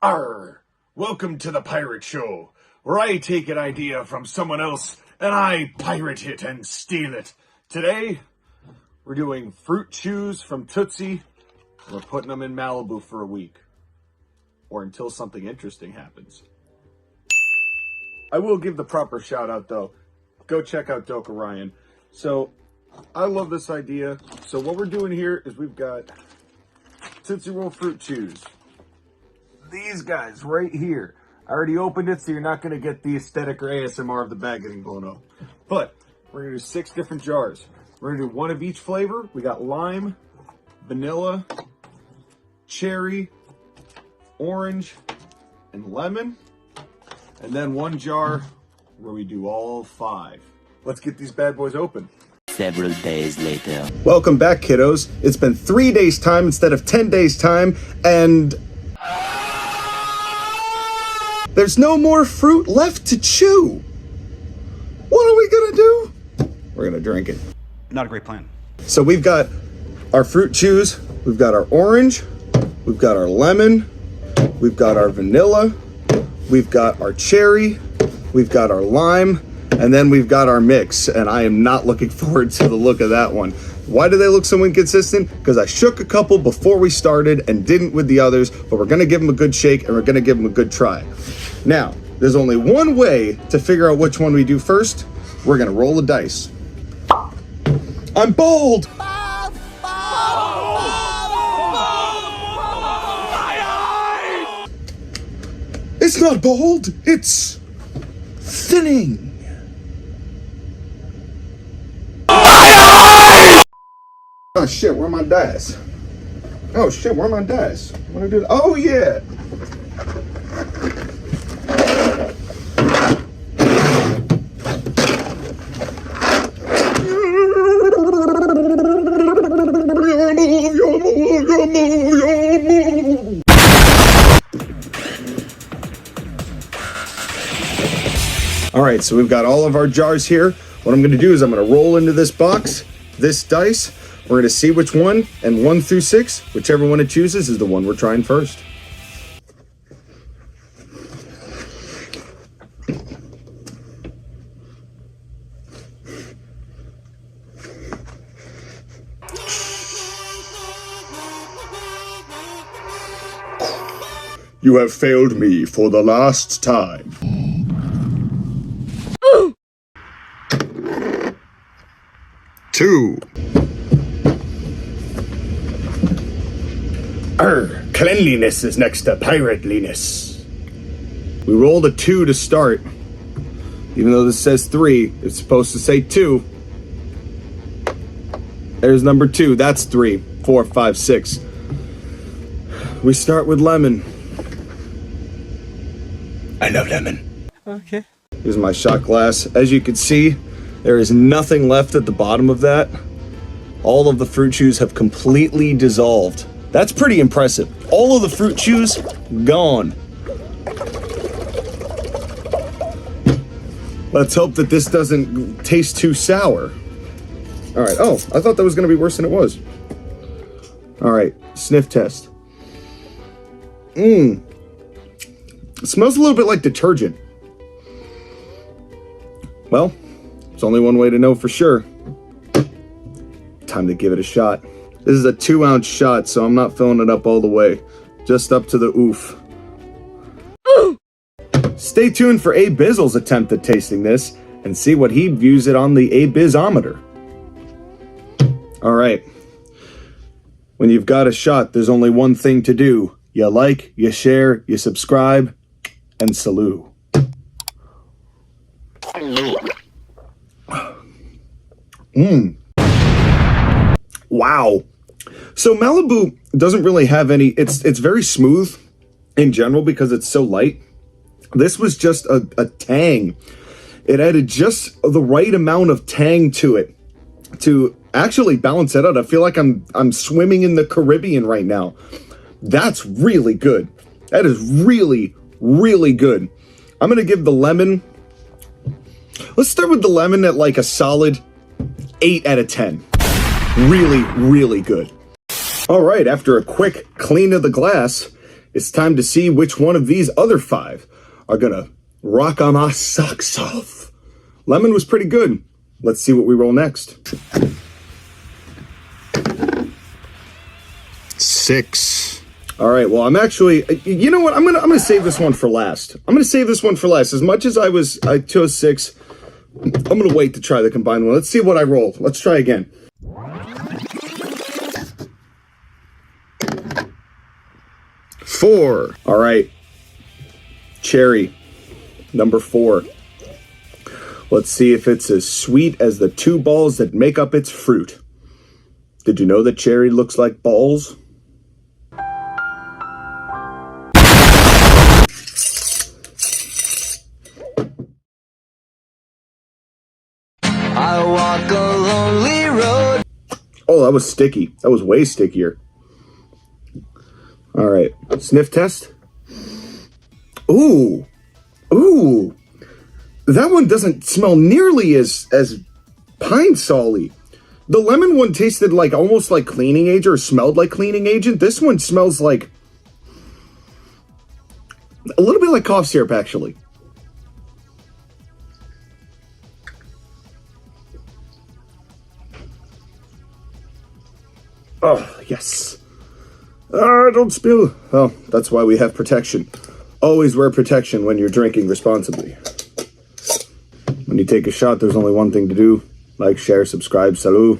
Arr! Welcome to the Pirate Show, where I take an idea from someone else and I pirate it and steal it. Today, we're doing fruit chews from Tootsie. We're putting them in Malibu for a week. Or until something interesting happens. I will give the proper shout out though. Go check out Doka Ryan. So, I love this idea. So what we're doing here is we've got Tootsie Roll Fruit Chews. These guys right here. I already opened it, so you're not going to get the aesthetic or ASMR of the bag getting blown up. But we're going to do 6 different jars. We're going to do one of each flavor. We got lime, vanilla, cherry, orange, and lemon. And then one jar where we do all 5. Let's get these bad boys open. Several days later. Welcome back, kiddos. It's been 3 days time instead of 10 days time, and there's no more fruit left to chew. What are we gonna do? We're gonna drink it. Not a great plan. So we've got our fruit chews, we've got our orange, we've got our lemon, we've got our vanilla, we've got our cherry, we've got our lime, and then we've got our mix, and I am not looking forward to the look of that one. Why do they look so inconsistent? Because I shook a couple before we started and didn't with the others, but we're gonna give them a good shake and we're gonna give them a good try. Now, there's only one way to figure out which one we do first. We're gonna roll the dice. I'm bold! It's not bold, it's thinning. Oh shit, where are my dice? Oh shit, where are my dice? What do I do? Oh yeah! All right, so we've got all of our jars here. What I'm gonna do is I'm gonna roll into this box, this dice. We're gonna see which one, and 1 through 6, whichever one it chooses is the one we're trying first. You have failed me for the last time. Two. Cleanliness is next to pirateliness. We rolled a 2 to start. Even though this says 3, it's supposed to say 2. There's number 2. That's 3, 4, 5, 6. We start with lemon. I love lemon. Okay. Here's my shot glass. As you can see, there is nothing left at the bottom of that. All of the fruit chews have completely dissolved. That's pretty impressive. All of the fruit chews gone. Let's hope that this doesn't taste too sour. All right. Oh, I thought that was going to be worse than it was. All right. Sniff test. It smells a little bit like detergent. Well, there's only one way to know for sure. Time to give it a shot. This is a 2-ounce shot, so I'm not filling it up all the way. Just up to the oof. Stay tuned for A Bizzle's attempt at tasting this and see what he views it on the A Bizzometer. All right. When you've got a shot, there's only one thing to do. You like, you share, you subscribe, and salute. Wow. So Malibu doesn't really have any, it's very smooth in general because it's so light. This was just a tang. It added just the right amount of tang to it to actually balance it out. I feel like I'm swimming in the Caribbean right now. That's really good. That is really, really good. I'm going to give the lemon, let's start with the lemon at like a solid 8 out of 10. Really, really good. All right, after a quick clean of the glass, it's time to see which one of these other 5 are gonna rock on my socks off. Lemon was pretty good. Let's see what we roll next. 6. All right, well, I'm actually, you know what? I'm gonna save this one for last. As much as I chose 6, I'm gonna wait to try the combined one. Let's see what I roll. Let's try again. 4. All right. Cherry, number 4. Let's see if it's as sweet as the 2 balls that make up its fruit. Did you know that cherry looks like balls? I walk a lonely road. Oh, that was sticky. That was way stickier. All right, sniff test. Ooh, ooh, that one doesn't smell nearly as pine solly. The lemon one tasted like almost like cleaning agent, or smelled like cleaning agent. This one smells like a little bit like cough syrup, actually. Oh, yes. Don't spill. Oh, that's why we have protection. Always wear protection when you're drinking responsibly. When you take a shot, there's only one thing to do. Like, share, subscribe, salut.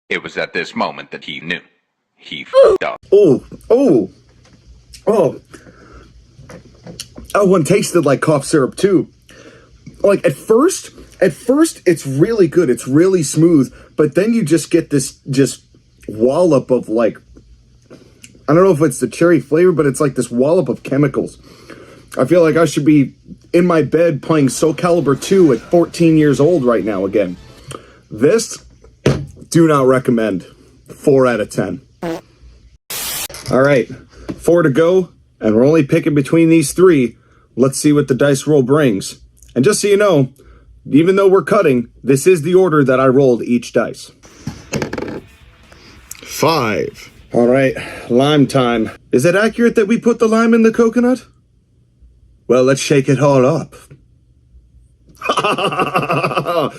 It was at this moment that he knew. He f***ed up. Oh. That one tasted like cough syrup too. Like at first it's really good. It's really smooth, but then you just get this just wallop of like, I don't know if it's the cherry flavor, but it's like this wallop of chemicals. I feel like I should be in my bed playing Soul Calibur 2 at 14 years old right now again. This, do not recommend. 4 out of 10. All right, 4 to go, and we're only picking between these 3. Let's see what the dice roll brings. And just so you know, even though we're cutting, this is the order that I rolled each dice. 5. All right, lime time. Is it accurate that we put the lime in the coconut? Well, let's shake it all up. I'm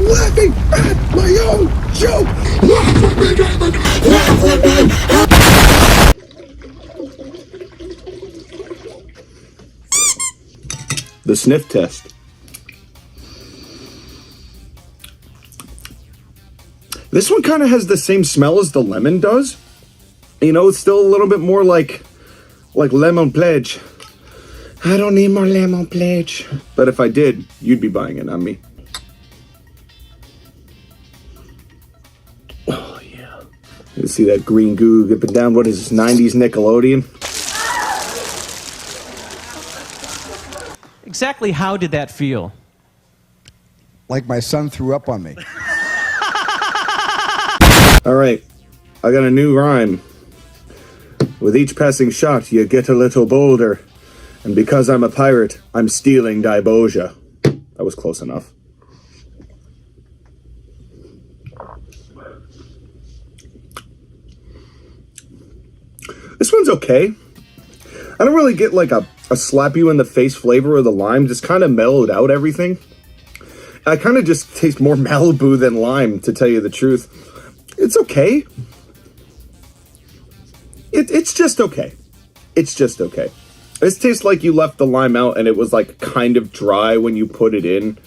laughing at my own joke. Laugh with me, David. Laugh with me. The sniff test. This one kind of has the same smell as the lemon does. You know, it's still a little bit more like lemon pledge. I don't need more lemon pledge. But if I did, you'd be buying it, not me. Oh, yeah. You see that green goo dripping down? What is this, 90s Nickelodeon? Exactly how did that feel? Like my son threw up on me. All right, I got a new rhyme. With each passing shot, you get a little bolder. And because I'm a pirate, I'm stealing Dibosia. That was close enough. This one's okay. I don't really get like a slap you in the face flavor of the lime. Just kind of mellowed out everything. I kind of just taste more Malibu than lime, to tell you the truth. It's okay. It's just okay. It's just okay. This tastes like you left the lime out and it was like kind of dry when you put it in.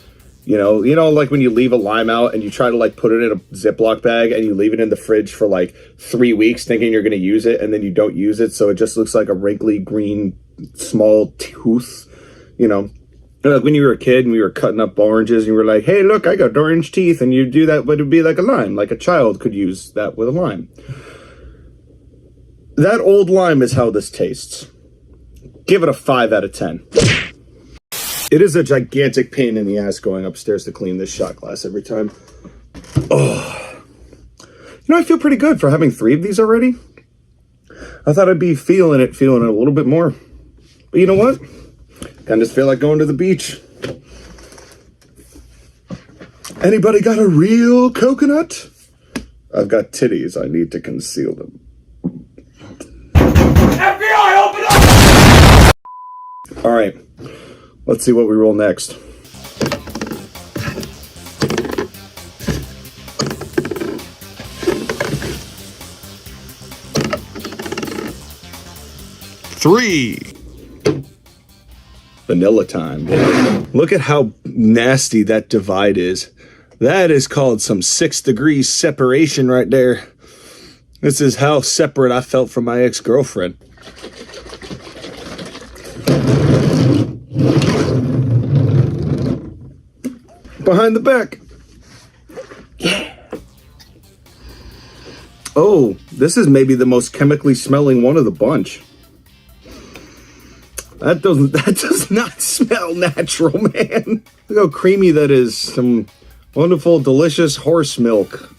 You know, like when you leave a lime out and you try to like put it in a Ziploc bag and you leave it in the fridge for like 3 weeks thinking you're going to use it and then you don't use it. So it just looks like a wrinkly green small tooth, you know. Like when you were a kid and we were cutting up oranges and you were like, hey, look, I got orange teeth. And you do that, but it'd be like a lime. Like a child could use that with a lime. That old lime is how this tastes. Give it a 5 out of 10. It is a gigantic pain in the ass going upstairs to clean this shot glass every time. Oh. You know, I feel pretty good for having 3 of these already. I thought I'd be feeling it a little bit more. But you know what? I just feel like going to the beach. Anybody got a real coconut? I've got titties. I need to conceal them. FBI, open up! All right. Let's see what we roll next. Three. Vanilla time. Look at how nasty that divide is. That is called some 6 degrees separation right there. This is how separate I felt from my ex-girlfriend. Behind the back. Yeah. Oh, this is maybe the most chemically smelling one of the bunch. That does not smell natural, man. Look how creamy that is. Some wonderful, delicious horse milk.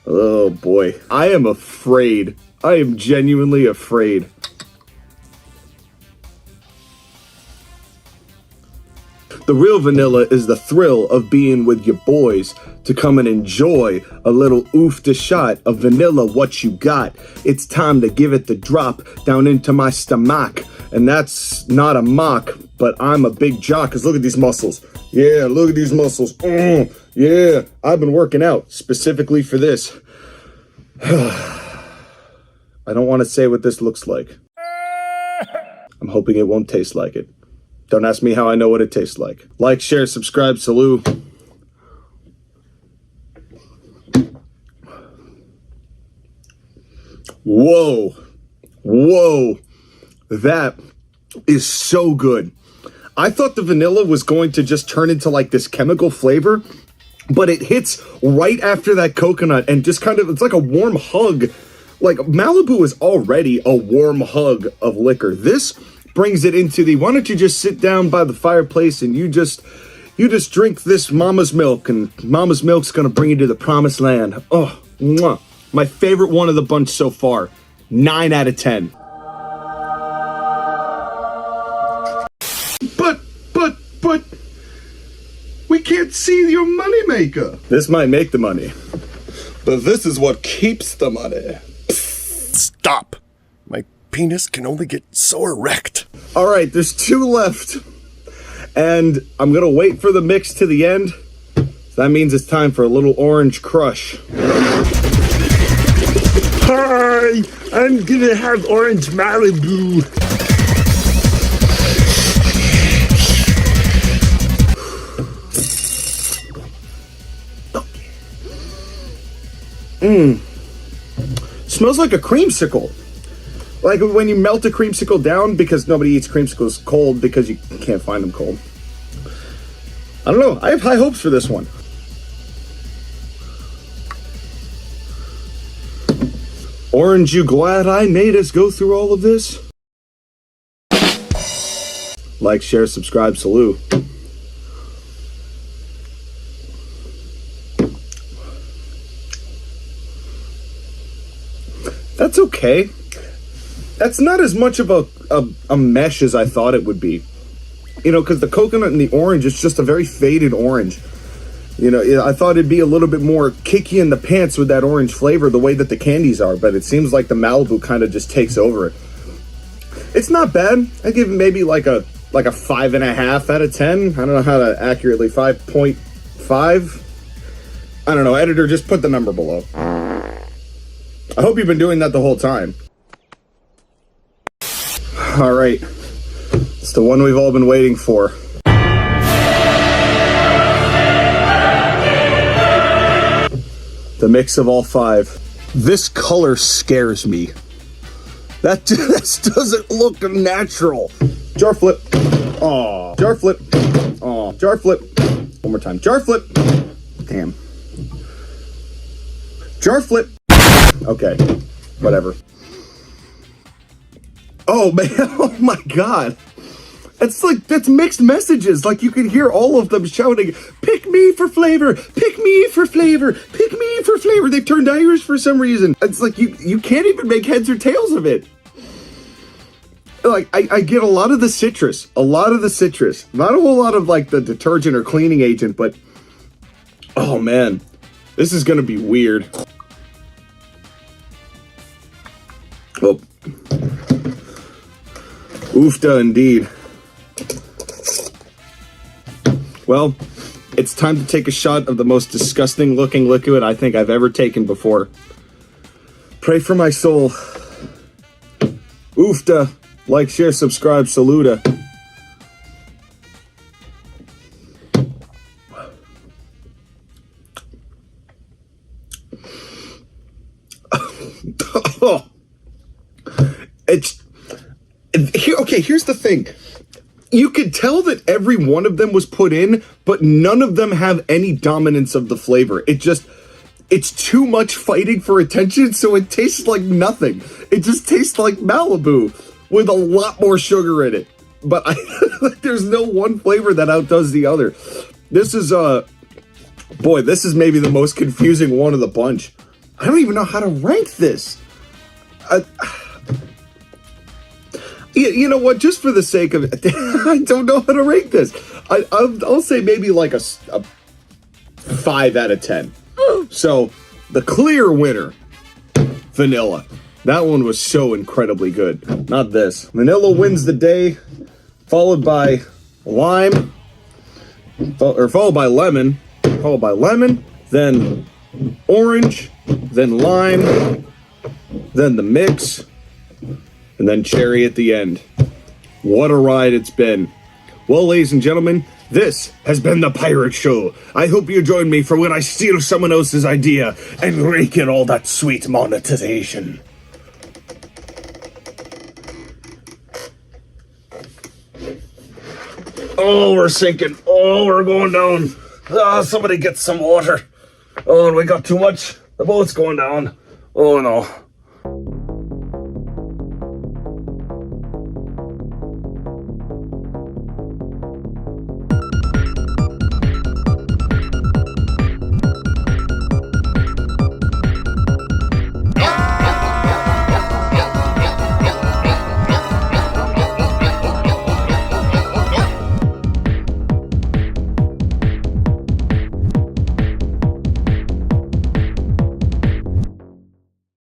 Oh boy. I am afraid. I am genuinely afraid. The real vanilla is the thrill of being with your boys to come and enjoy a little oof to shot of vanilla what you got. It's time to give it the drop down into my stomach. And that's not a mock, but I'm a big jock, because look at these muscles. Yeah, look at these muscles. Yeah, I've been working out specifically for this. I don't want to say what this looks like. I'm hoping it won't taste like it. Don't ask me how I know what it tastes like. Like, share, subscribe, salute. Whoa. Whoa. That is so good. I thought the vanilla was going to just turn into like this chemical flavor, but it hits right after that coconut and just kind of, it's like a warm hug. Like Malibu is already a warm hug of liquor. This brings it into the, why don't you just sit down by the fireplace and you just drink this mama's milk, and mama's milk's gonna bring you to the promised land. Oh, mwah. My favorite one of the bunch so far. 9 out of 10. But we can't see your moneymaker. This might make the money, but this is what keeps the money. Stop. My penis can only get so erect. All right, there's 2 left, and I'm gonna wait for the mix to the end. So that means it's time for a little orange crush. Hi, I'm gonna have orange Malibu. Smells like a creamsicle. Like when you melt a creamsicle down, because nobody eats creamsicles cold because you can't find them cold. I don't know. I have high hopes for this one. Orange, you glad I made us go through all of this? Like, share, subscribe, salute. That's okay. That's not as much of a mesh as I thought it would be. You know, because the coconut and the orange is just a very faded orange. You know, I thought it'd be a little bit more kicky in the pants with that orange flavor, the way that the candies are, but it seems like the Malibu kind of just takes over it. It's not bad. I give it maybe like a 5.5 out of 10. I don't know how to accurately 5.5. I don't know. Editor, just put the number below. I hope you've been doing that the whole time. All right. It's the one we've all been waiting for. The mix of all 5. This color scares me. This doesn't look natural. Jar flip. Aw. Jar flip. Aw. Jar flip. One more time. Jar flip. Damn. Jar flip. Okay. Whatever. Oh, man. Oh, my God. That's mixed messages. Like, you can hear all of them shouting, pick me for flavor, pick me for flavor, pick me for flavor. They've turned Irish for some reason. It's like you can't even make heads or tails of it. like I get a lot of the citrus, not a whole lot of like the detergent or cleaning agent, but oh man, this is gonna be weird. Oh, oofda indeed. Well, it's time to take a shot of the most disgusting looking liquid I think I've ever taken before. Pray for my soul. Oofda. Like, share, subscribe, saluda. Oh. Here's the thing. You could tell that every one of them was put in, but none of them have any dominance of the flavor. It's too much fighting for attention, so it tastes like nothing. It just tastes like Malibu with a lot more sugar in it. But there's no one flavor that outdoes the other. This is this is maybe the most confusing one of the bunch. I don't even know how to rank this. You know what? Just for the sake of it, I don't know how to rank this. I'll say maybe like a 5 out of 10. So the clear winner, vanilla. That one was so incredibly good. Not this. Vanilla wins the day, followed by lime, followed by lemon, then orange, then lime, then the mix, and then cherry at the end. What a ride it's been. Well, ladies and gentlemen, this has been The Pirate Show. I hope you join me for when I steal someone else's idea and rake in all that sweet monetization. Oh, we're sinking. Oh, we're going down. Oh, somebody get some water. Oh, and we got too much. The boat's going down. Oh, no.